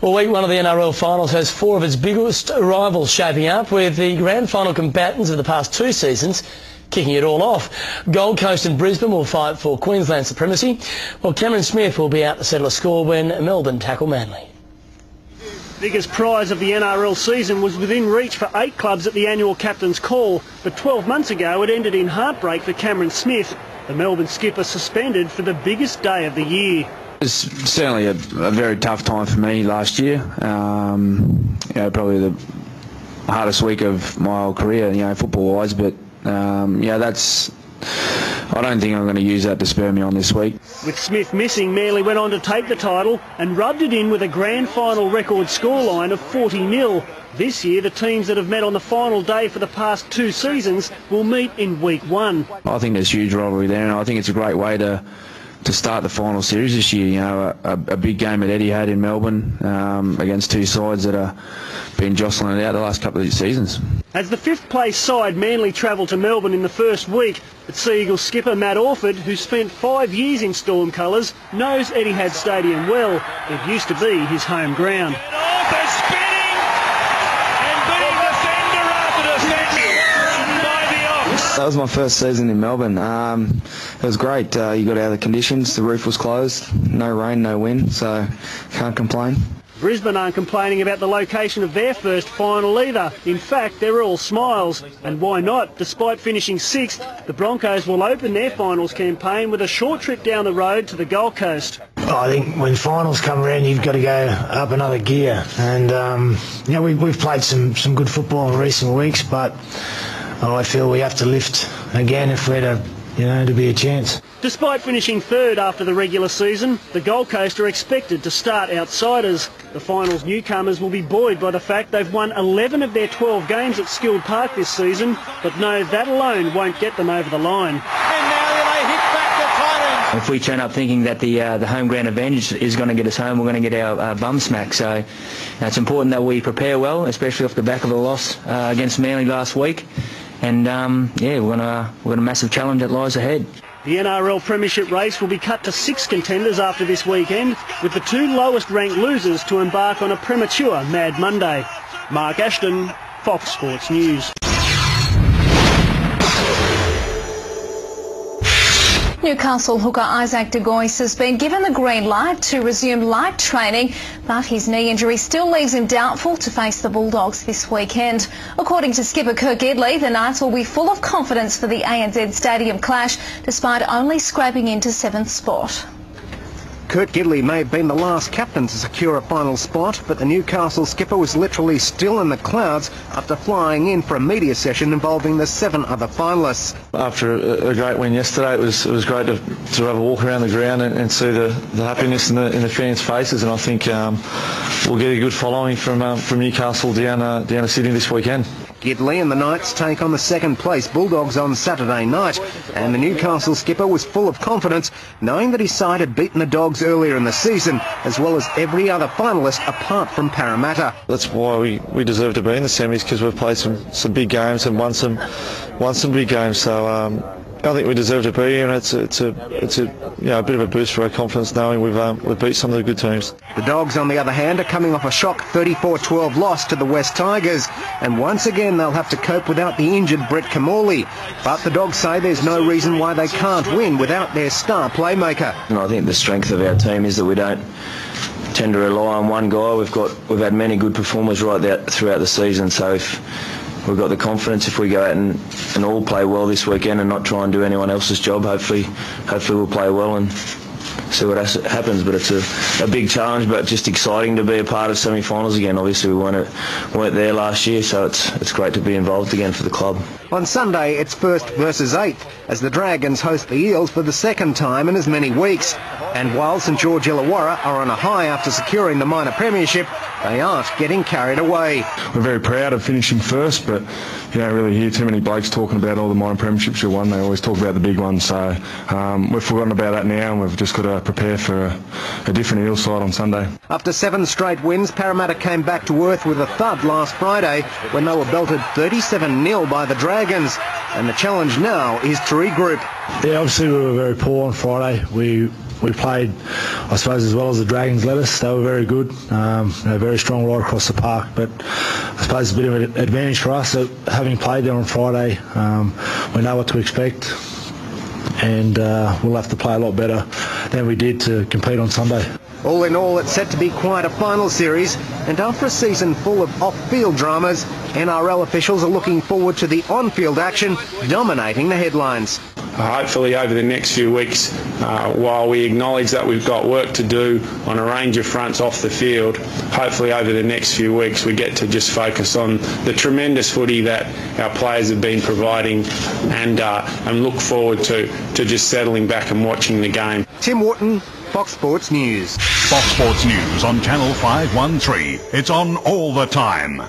Well, week one of the NRL finals has four of its biggest rivals shaping up, with the grand final combatants of the past two seasons kicking it all off. Gold Coast and Brisbane will fight for Queensland supremacy, while Cameron Smith will be out to settle a score when Melbourne tackle Manly. Biggest prize of the NRL season was within reach for 8 clubs at the annual Captains Call, but 12 months ago it ended in heartbreak for Cameron Smith, the Melbourne skipper suspended for the biggest day of the year. It was certainly a very tough time for me last year. Probably the hardest week of my whole career, football-wise. But I don't think I'm going to use that to spur me on this week. With Smith missing, Manly went on to take the title and rubbed it in with a grand final record scoreline of 40-0. This year, the teams that have met on the final day for the past 2 seasons will meet in week 1. I think there's huge rivalry there, and I think it's a great way to start the final series this year. A big game that Eddie had in Melbourne against two sides that have been jostling it out the last couple of seasons. As the 5th place side, Manly travelled to Melbourne in the first week, but Sea Eagles skipper Matt Orford, who spent 5 years in Storm colours, knows Etihad Stadium well. It used to be his home ground. That was my first season in Melbourne. It was great. You got out of the conditions, the roof was closed, no rain, no wind, so can't complain. Brisbane aren't complaining about the location of their first final either. In fact, they're all smiles. And why not? Despite finishing 6th, the Broncos will open their finals campaign with a short trip down the road to the Gold Coast. I think when finals come around, you've got to go up another gear. And, we've played some good football in recent weeks, but I feel we have to lift again if we're to be a chance. Despite finishing 3rd after the regular season, the Gold Coast are expected to start outsiders. The finals newcomers will be buoyed by the fact they've won 11 of their 12 games at Skilled Park this season, but know that alone won't get them over the line. And now they hit back to Tyrone. If we turn up thinking that the home ground advantage is going to get us home, we're going to get our bum smacked. So it's important that we prepare well, especially off the back of the loss against Manly last week. And we've got a massive challenge that lies ahead. The NRL Premiership race will be cut to 6 contenders after this weekend, with the 2 lowest ranked losers to embark on a premature Mad Monday. Mark Ashton, Fox Sports News. Newcastle hooker Isaac de Gois has been given the green light to resume light training, but his knee injury still leaves him doubtful to face the Bulldogs this weekend. According to skipper Kurt Gidley, the Knights will be full of confidence for the ANZ Stadium clash, despite only scraping into 7th spot. Kurt Gidley may have been the last captain to secure a final spot, but the Newcastle skipper was literally still in the clouds after flying in for a media session involving the 7 other finalists. After a great win yesterday, it was great to have a walk around the ground and see the happiness in the fans' faces, and I think we'll get a good following from Newcastle down to Sydney this weekend. Gidley and the Knights take on the 2nd place Bulldogs on Saturday night, and the Newcastle skipper was full of confidence, knowing that his side had beaten the Dogs earlier in the season, as well as every other finalist apart from Parramatta. That's why we deserve to be in the semis, because we've played some big games and won some big games. So I think we deserve to be here, and it's a bit of a boost for our confidence knowing we've beat some of the good teams. The Dogs, on the other hand, are coming off a shock 34-12 loss to the West Tigers, and once again they'll have to cope without the injured Brett Camorley. But the Dogs say there's no reason why they can't win without their star playmaker. And I think the strength of our team is that we don't tend to rely on one guy. We've had many good performers throughout the season, so if we've got the confidence, if we go out and all play well this weekend and not try and do anyone else's job, hopefully we'll play well and see what happens. But it's a big challenge, but just exciting to be a part of semi-finals again. Obviously we weren't there last year, so it's great to be involved again for the club. On Sunday it's 1st versus 8th as the Dragons host the Eels for the 2nd time in as many weeks. And while St George Illawarra are on a high after securing the minor premiership, they aren't getting carried away. We're very proud of finishing 1st, but you don't really hear too many blokes talking about all the minor premierships we won. They always talk about the big ones, so we've forgotten about that now, and we've just got to prepare for a different Eels side on Sunday. After 7 straight wins, Parramatta came back to earth with a thud last Friday when they were belted 37-0 by the Dragons, and the challenge now is to regroup. Yeah, obviously we were very poor on Friday. We we played, I suppose, as well as the Dragons let us. They were very good, very strong right across the park. But I suppose it's a bit of an advantage for us that having played there on Friday, we know what to expect, and we'll have to play a lot better than we did to compete on Sunday. All in all, it's set to be quite a final series, and after a season full of off-field dramas, NRL officials are looking forward to the on-field action dominating the headlines. Hopefully over the next few weeks, while we acknowledge that we've got work to do on a range of fronts off the field, hopefully over the next few weeks we get to just focus on the tremendous footy that our players have been providing, and look forward to just settling back and watching the game. Tim Wharton, Fox Sports News. Fox Sports News on Channel 513. It's on all the time.